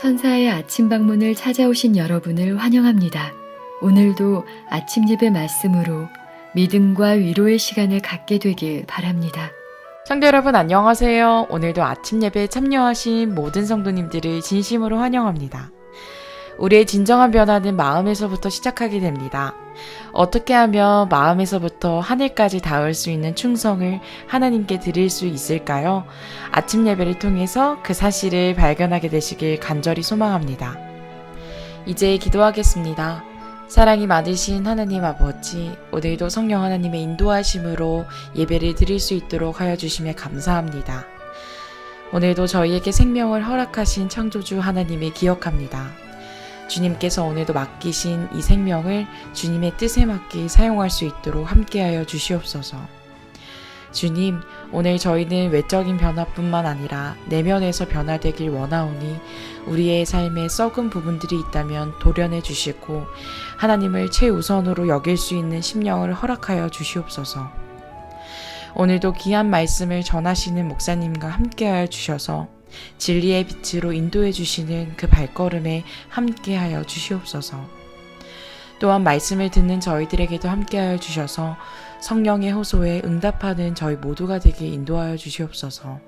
천사의 아침 방문을 찾아오신 여러분을 환영합니다. 오늘도 아침 예배 말씀으로 믿음과 위로의 시간을 갖게 되길 바랍니다. 성도 여러분 안녕하세요. 오늘도 아침 예배에 참여하신 모든 성도님들을 진심으로 환영합니다. 우리의 진정한 변화는 마음에서부터 시작하게 됩니다. 어떻게 하면 마음에서부터 하늘까지 닿을 수 있는 충성을 하나님께 드릴 수 있을까요? 아침 예배를 통해서 그 사실을 발견하게 되시길 간절히 소망합니다. 이제 기도하겠습니다. 사랑이 많으신 하나님 아버지, 오늘도 성령 하나님의 인도하심으로 예배를 드릴 수 있도록 하여 주심에 감사합니다. 오늘도 저희에게 생명을 허락하신 창조주 하나님을 기억합니다. 주님께서 오늘도 맡기신 이 생명을 주님의 뜻에 맞게 사용할 수 있도록 함께하여 주시옵소서. 주님, 오늘 저희는 외적인 변화뿐만 아니라 내면에서 변화되길 원하오니 우리의 삶에 썩은 부분들이 있다면 도려내 주시고 하나님을 최우선으로 여길 수 있는 심령을 허락하여 주시옵소서. 오늘도 귀한 말씀을 전하시는 목사님과 함께하여 주셔서 진리의 빛으로 인도해 주시는 그 발걸음에 함께하여 주시옵소서. 또한 말씀을 듣는 저희들에게도 함께하여 주셔서 성령의 호소에 응답하는 저희 모두가 되게 인도하여 주시옵소서.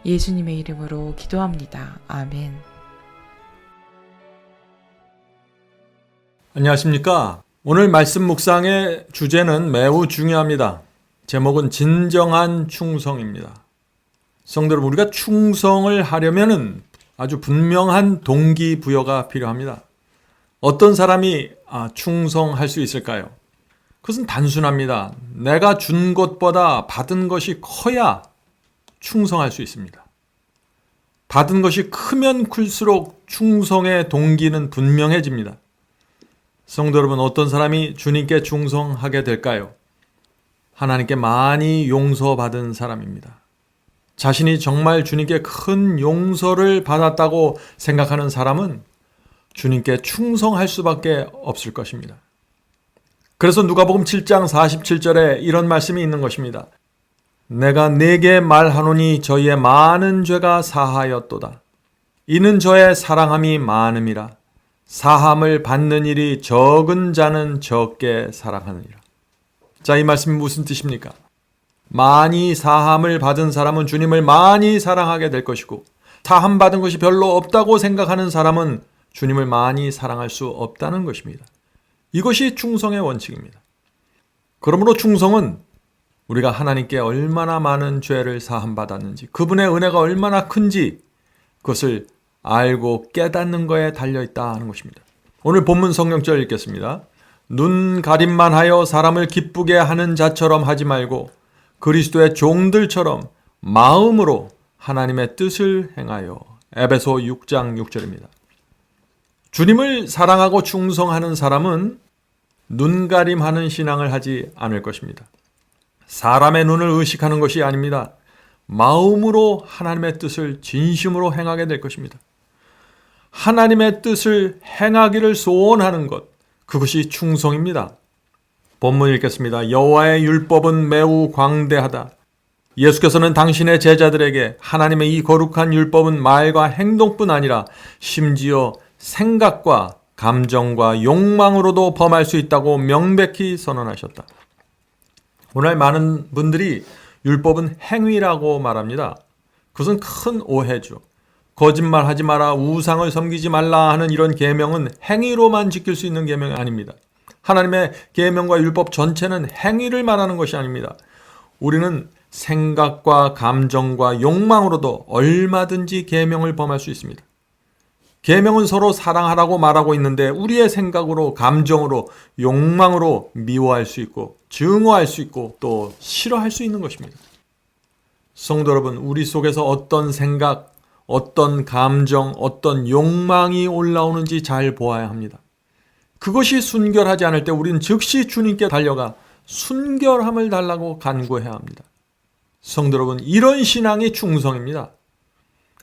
예수님의 이름으로 기도합니다. 아멘. 안녕하십니까? 오늘 말씀 묵상의 주제는 매우 중요합니다. 제목은 진정한 충성입니다. 성도 여러분, 우리가 충성을 하려면은 아주 분명한 동기부여가 필요합니다. 어떤 사람이 충성할 수 있을까요? 그것은 단순합니다. 내가 준 것보다 받은 것이 커야 충성할 수 있습니다. 받은 것이 크면 클수록 충성의 동기는 분명해집니다. 성도 여러분, 어떤 사람이 주님께 충성하게 될까요? 하나님께 많이 용서받은 사람입니다. 자신이 정말 주님께 큰 용서를 받았다고 생각하는 사람은 주님께 충성할 수밖에 없을 것입니다. 그래서 누가복음 7장 47절에 이런 말씀이 있는 것입니다. 내가 네게 말하노니 저희의 많은 죄가 사하였도다. 이는 저의 사랑함이 많음이라. 사함을 받는 일이 적은 자는 적게 사랑하느니라. 자, 이 말씀이 무슨 뜻입니까? 많이 사함을 받은 사람은 주님을 많이 사랑하게 될 것이고, 사함 받은 것이 별로 없다고 생각하는 사람은 주님을 많이 사랑할 수 없다는 것입니다. 이것이 충성의 원칙입니다. 그러므로 충성은 우리가 하나님께 얼마나 많은 죄를 사함 받았는지, 그분의 은혜가 얼마나 큰지 그것을 알고 깨닫는 것에 달려있다 하는 것입니다. 오늘 본문 성경절 읽겠습니다. 눈 가림만 하여 사람을 기쁘게 하는 자처럼 하지 말고 그리스도의 종들처럼 마음으로 하나님의 뜻을 행하여. 에베소 6장 6절입니다. 주님을 사랑하고 충성하는 사람은 눈가림하는 신앙을 하지 않을 것입니다. 사람의 눈을 의식하는 것이 아닙니다. 마음으로 하나님의 뜻을 진심으로 행하게 될 것입니다. 하나님의 뜻을 행하기를 소원하는 것, 그것이 충성입니다. 본문 읽겠습니다. 여호와의 율법은 매우 광대하다. 예수께서는 당신의 제자들에게 하나님의 이 거룩한 율법은 말과 행동뿐 아니라 심지어 생각과 감정과 욕망으로도 범할 수 있다고 명백히 선언하셨다. 오늘 많은 분들이 율법은 행위라고 말합니다. 그것은 큰 오해죠. 거짓말하지 마라, 우상을 섬기지 말라 하는 이런 계명은 행위로만 지킬 수 있는 계명이 아닙니다. 하나님의 계명과 율법 전체는 행위를 말하는 것이 아닙니다. 우리는 생각과 감정과 욕망으로도 얼마든지 계명을 범할 수 있습니다. 계명은 서로 사랑하라고 말하고 있는데 우리의 생각으로, 감정으로, 욕망으로 미워할 수 있고 증오할 수 있고 또 싫어할 수 있는 것입니다. 성도 여러분, 우리 속에서 어떤 생각, 어떤 감정, 어떤 욕망이 올라오는지 잘 보아야 합니다. 그것이 순결하지 않을 때 우리는 즉시 주님께 달려가 순결함을 달라고 간구해야 합니다. 성도 여러분, 이런 신앙이 충성입니다.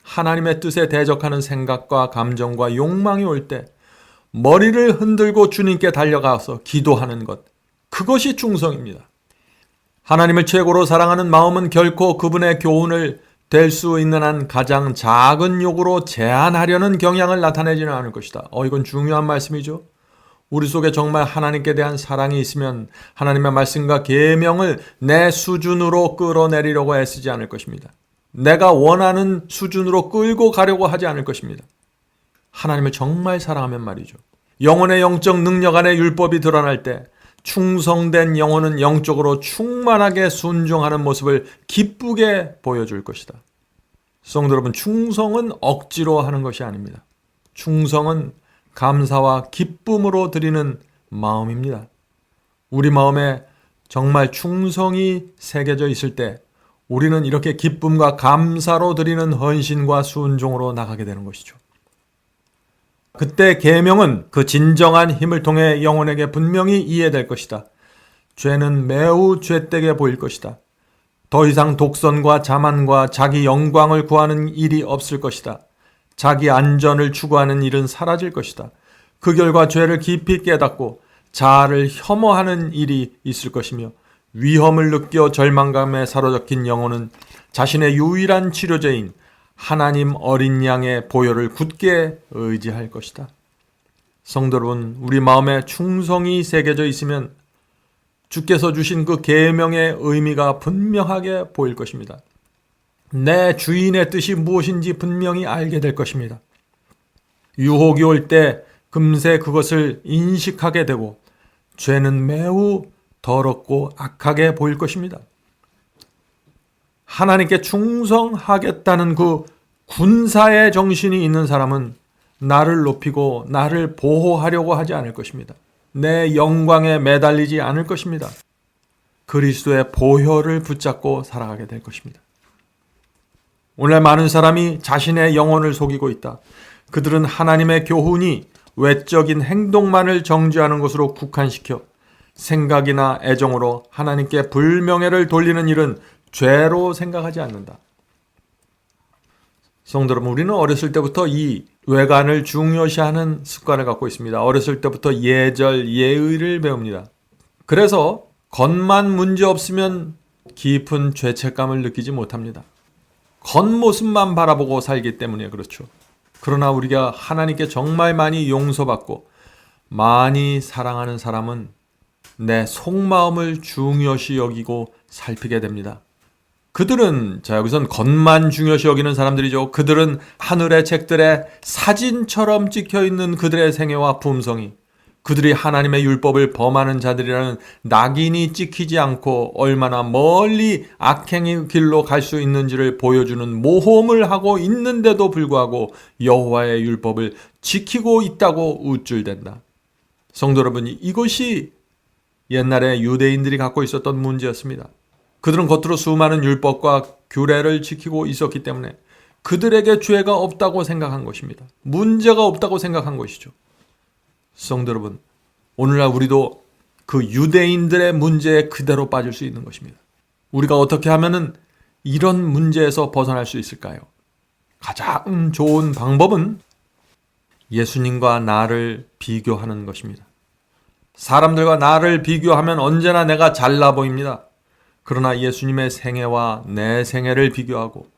하나님의 뜻에 대적하는 생각과 감정과 욕망이 올 때 머리를 흔들고 주님께 달려가서 기도하는 것, 그것이 충성입니다. 하나님을 최고로 사랑하는 마음은 결코 그분의 교훈을 될 수 있는 한 가장 작은 요구로 제한하려는 경향을 나타내지는 않을 것이다. 이건 중요한 말씀이죠. 우리 속에 정말 하나님께 대한 사랑이 있으면 하나님의 말씀과 계명을 내 수준으로 끌어내리려고 애쓰지 않을 것입니다. 내가 원하는 수준으로 끌고 가려고 하지 않을 것입니다. 하나님을 정말 사랑하면 말이죠. 영혼의 영적 능력 안에 율법이 드러날 때 충성된 영혼은 영적으로 충만하게 순종하는 모습을 기쁘게 보여줄 것이다. 성도 여러분, 충성은 억지로 하는 것이 아닙니다. 충성은 감사와 기쁨으로 드리는 마음입니다. 우리 마음에 정말 충성이 새겨져 있을 때 우리는 이렇게 기쁨과 감사로 드리는 헌신과 순종으로 나가게 되는 것이죠. 그때 계명은 그 진정한 힘을 통해 영혼에게 분명히 이해될 것이다. 죄는 매우 죄되게 보일 것이다. 더 이상 독선과 자만과 자기 영광을 구하는 일이 없을 것이다. 자기 안전을 추구하는 일은 사라질 것이다. 그 결과 죄를 깊이 깨닫고 자아를 혐오하는 일이 있을 것이며 위험을 느껴 절망감에 사로잡힌 영혼은 자신의 유일한 치료제인 하나님 어린 양의 보혈을 굳게 의지할 것이다. 성도 여러분, 우리 마음에 충성이 새겨져 있으면 주께서 주신 그 계명의 의미가 분명하게 보일 것입니다. 내 주인의 뜻이 무엇인지 분명히 알게 될 것입니다. 유혹이 올 때 금세 그것을 인식하게 되고 죄는 매우 더럽고 악하게 보일 것입니다. 하나님께 충성하겠다는 그 군사의 정신이 있는 사람은 나를 높이고 나를 보호하려고 하지 않을 것입니다. 내 영광에 매달리지 않을 것입니다. 그리스도의 보혈을 붙잡고 살아가게 될 것입니다. 오늘 많은 사람이 자신의 영혼을 속이고 있다. 그들은 하나님의 교훈이 외적인 행동만을 정죄하는 것으로 국한시켜 생각이나 애정으로 하나님께 불명예를 돌리는 일은 죄로 생각하지 않는다. 성도 여러분, 우리는 어렸을 때부터 이 외관을 중요시하는 습관을 갖고 있습니다. 어렸을 때부터 예절, 예의를 배웁니다. 그래서 겉만 문제 없으면 깊은 죄책감을 느끼지 못합니다. 겉모습만 바라보고 살기 때문에 그렇죠. 그러나 우리가 하나님께 정말 많이 용서받고 많이 사랑하는 사람은 내 속마음을 중요시 여기고 살피게 됩니다. 그들은, 여기선 겉만 중요시 여기는 사람들이죠. 그들은 하늘의 책들에 사진처럼 찍혀있는 그들의 생애와 품성이 그들이 하나님의 율법을 범하는 자들이라는 낙인이 찍히지 않고 얼마나 멀리 악행의 길로 갈 수 있는지를 보여주는 모험을 하고 있는데도 불구하고 여호와의 율법을 지키고 있다고 우쭐댄다. 성도 여러분, 이것이 옛날에 유대인들이 갖고 있었던 문제였습니다. 그들은 겉으로 수많은 율법과 규례를 지키고 있었기 때문에 그들에게 죄가 없다고 생각한 것입니다. 문제가 없다고 생각한 것이죠. 성도 여러분, 오늘날 우리도 그 유대인들의 문제에 그대로 빠질 수 있는 것입니다. 우리가 어떻게 하면은 이런 문제에서 벗어날 수 있을까요? 가장 좋은 방법은 예수님과 나를 비교하는 것입니다. 사람들과 나를 비교하면 언제나 내가 잘나 보입니다. 그러나 예수님의 생애와 내 생애를 비교하고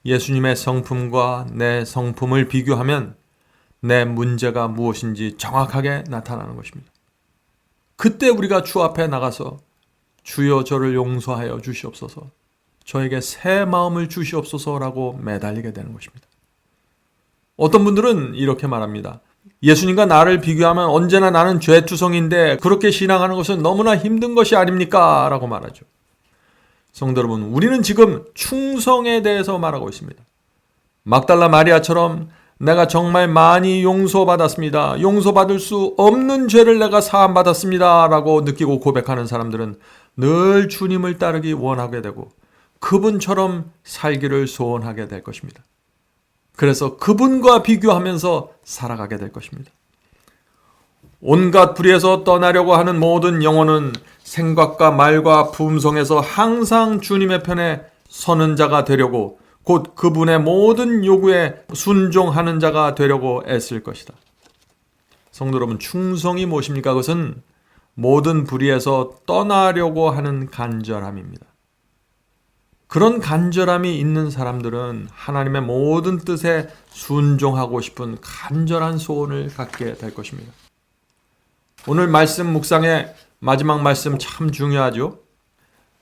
예수님의 성품과 내 성품을 비교하면 내 문제가 무엇인지 정확하게 나타나는 것입니다. 그때 우리가 주 앞에 나가서 주여 저를 용서하여 주시옵소서, 저에게 새 마음을 주시옵소서라고 매달리게 되는 것입니다. 어떤 분들은 이렇게 말합니다. 예수님과 나를 비교하면 언제나 나는 죄투성인데 그렇게 신앙하는 것은 너무나 힘든 것이 아닙니까? 라고 말하죠. 성도 여러분, 우리는 지금 충성에 대해서 말하고 있습니다. 막달라 마리아처럼 내가 정말 많이 용서받았습니다. 용서받을 수 없는 죄를 내가 사함받았습니다. 라고 느끼고 고백하는 사람들은 늘 주님을 따르기 원하게 되고 그분처럼 살기를 소원하게 될 것입니다. 그래서 그분과 비교하면서 살아가게 될 것입니다. 온갖 불의에서 떠나려고 하는 모든 영혼은 생각과 말과 품성에서 항상 주님의 편에 서는 자가 되려고, 곧 그분의 모든 요구에 순종하는 자가 되려고 애쓸 것이다. 성도 여러분, 충성이 무엇입니까? 그것은 모든 불의에서 떠나려고 하는 간절함입니다. 그런 간절함이 있는 사람들은 하나님의 모든 뜻에 순종하고 싶은 간절한 소원을 갖게 될 것입니다. 오늘 말씀 묵상의 마지막 말씀 참 중요하죠.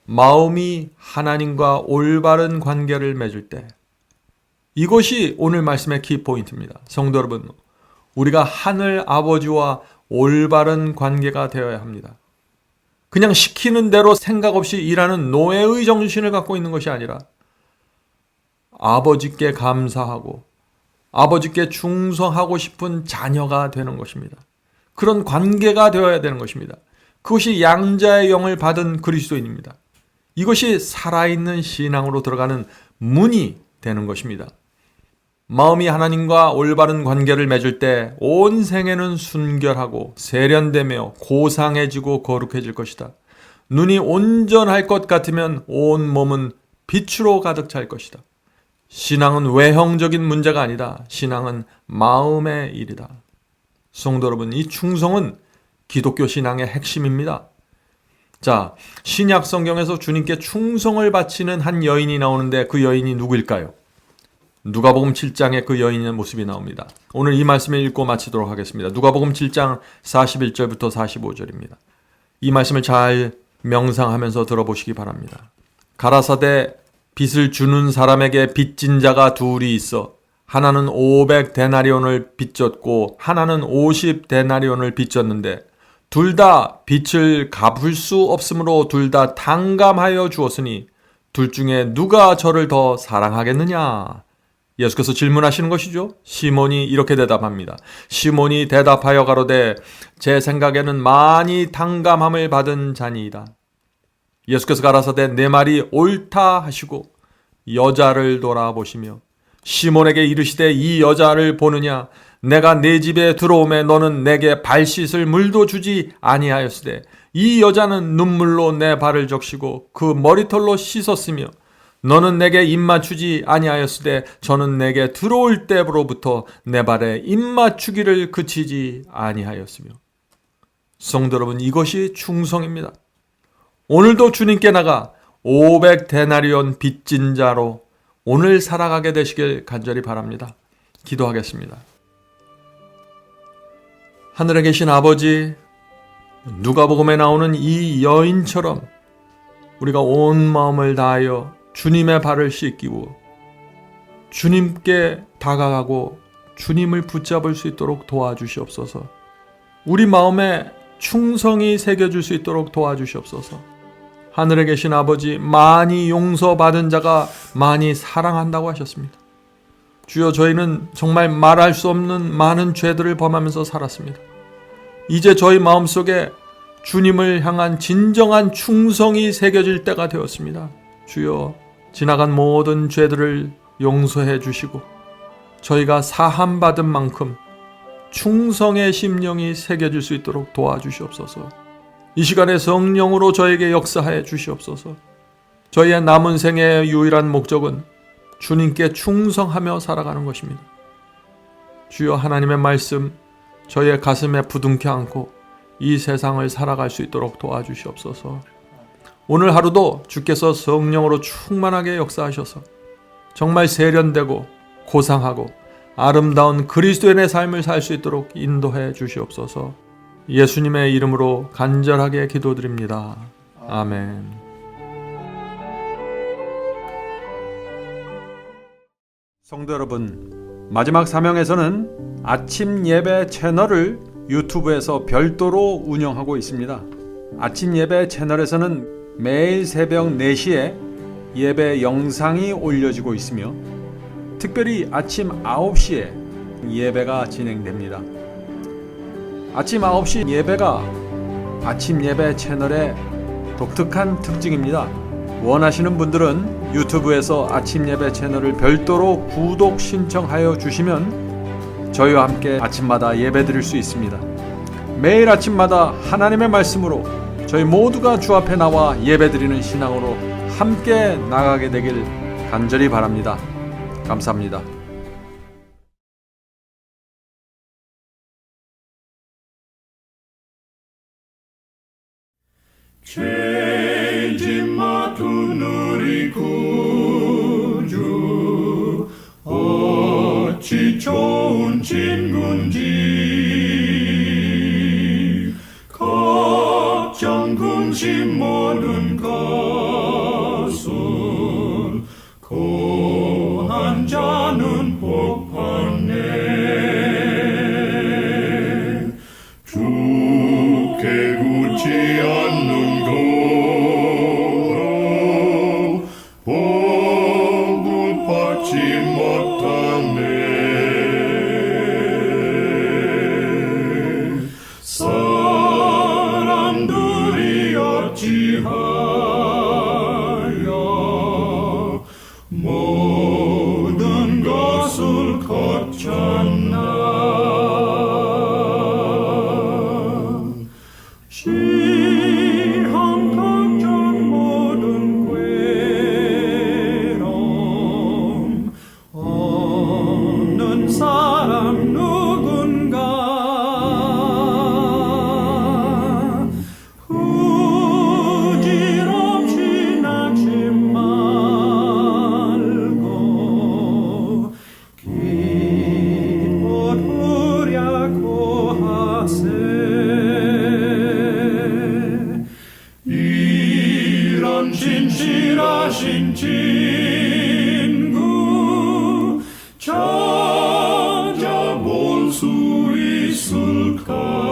마음이 하나님과 올바른 관계를 맺을 때, 이것이 오늘 말씀의 키포인트입니다. 성도 여러분, 우리가 하늘 아버지와 올바른 관계가 되어야 합니다. 그냥 시키는 대로 생각 없이 일하는 노예의 정신을 갖고 있는 것이 아니라 아버지께 감사하고 아버지께 충성하고 싶은 자녀가 되는 것입니다. 그런 관계가 되어야 되는 것입니다. 그것이 양자의 영을 받은 그리스도인입니다. 이것이 살아있는 신앙으로 들어가는 문이 되는 것입니다. 마음이 하나님과 올바른 관계를 맺을 때 온 생애는 순결하고 세련되며 고상해지고 거룩해질 것이다. 눈이 온전할 것 같으면 온 몸은 빛으로 가득 찰 것이다. 신앙은 외형적인 문제가 아니다. 신앙은 마음의 일이다. 성도 여러분, 이 충성은 기독교 신앙의 핵심입니다. 자, 신약 성경에서 주님께 충성을 바치는 한 여인이 나오는데 그 여인이 누구일까요? 누가복음 7장에 그 여인의 모습이 나옵니다. 오늘 이 말씀을 읽고 마치도록 하겠습니다. 누가복음 7장 41절부터 45절입니다. 이 말씀을 잘 명상하면서 들어보시기 바랍니다. 가라사대 빚을 주는 사람에게 빚진 자가 둘이 있어 하나는 500데나리온을 빚졌고 하나는 50데나리온을 빚졌는데 둘 다 빚을 갚을 수 없으므로 둘 다 탕감하여 주었으니 둘 중에 누가 저를 더 사랑하겠느냐? 예수께서 질문하시는 것이죠. 시몬이 이렇게 대답합니다. 시몬이 대답하여 가로되 제 생각에는 많이 탕감함을 받은 자니이다. 예수께서 가라사대 내 말이 옳다 하시고 여자를 돌아보시며 시몬에게 이르시되 이 여자를 보느냐? 내가 내 집에 들어오매 너는 내게 발 씻을 물도 주지 아니하였으되 이 여자는 눈물로 내 발을 적시고 그 머리털로 씻었으며 너는 내게 입 맞추지 아니하였으되 저는 내게 들어올 때로부터 내 발에 입 맞추기를 그치지 아니하였으며. 성도 여러분, 이것이 충성입니다. 오늘도 주님께 나가 500데나리온 빚진 자로 오늘 살아가게 되시길 간절히 바랍니다. 기도하겠습니다. 하늘에 계신 아버지, 누가복음에 나오는 이 여인처럼 우리가 온 마음을 다하여 주님의 발을 씻기고 주님께 다가가고 주님을 붙잡을 수 있도록 도와주시옵소서. 우리 마음에 충성이 새겨질 수 있도록 도와주시옵소서. 하늘에 계신 아버지, 많이 용서받은 자가 많이 사랑한다고 하셨습니다. 주여, 저희는 정말 말할 수 없는 많은 죄들을 범하면서 살았습니다. 이제 저희 마음속에 주님을 향한 진정한 충성이 새겨질 때가 되었습니다. 주여, 지나간 모든 죄들을 용서해 주시고 저희가 사함받은 만큼 충성의 심령이 새겨질 수 있도록 도와주시옵소서. 이 시간에 성령으로 저에게 역사하여 주시옵소서. 저희의 남은 생애의 유일한 목적은 주님께 충성하며 살아가는 것입니다. 주여, 하나님의 말씀 저희의 가슴에 부둥켜 안고 이 세상을 살아갈 수 있도록 도와주시옵소서. 오늘 하루도 주께서 성령으로 충만하게 역사하셔서 정말 세련되고 고상하고 아름다운 그리스도인의 삶을 살 수 있도록 인도해 주시옵소서. 예수님의 이름으로 간절하게 기도드립니다. 아멘. 성도 여러분, 마지막 사명에서는 아침 예배 채널을 유튜브에서 별도로 운영하고 있습니다. 아침 예배 채널에서는 매일 새벽 4시에 예배 영상이 올려지고 있으며 특별히 아침 9시에 예배가 진행됩니다. 아침 9시 예배가 아침 예배 채널의 독특한 특징입니다. 원하시는 분들은 유튜브에서 아침 예배 채널을 별도로 구독 신청하여 주시면 저희와 함께 아침마다 예배 드릴 수 있습니다. 매일 아침마다 하나님의 말씀으로 저희 모두가 주 앞에 나와 예배드리는 신앙으로 함께 나가게 되길 간절히 바랍니다. 감사합니다. Changing my to 어찌 좋은 친군지 걱정 근심 모든 것을 고한 자는 복 받네. 주께 굳지 않는 거로 복을 받지 못하네. 사람들이 어찌하여 모든 것을 거쳤나. 시험 걱정 모든 괴로움 없는 사람 누군가. 후질없이 낙심 말고 기도하려고 하세. 이런 진실하신 친구 찾아볼 수 있을까?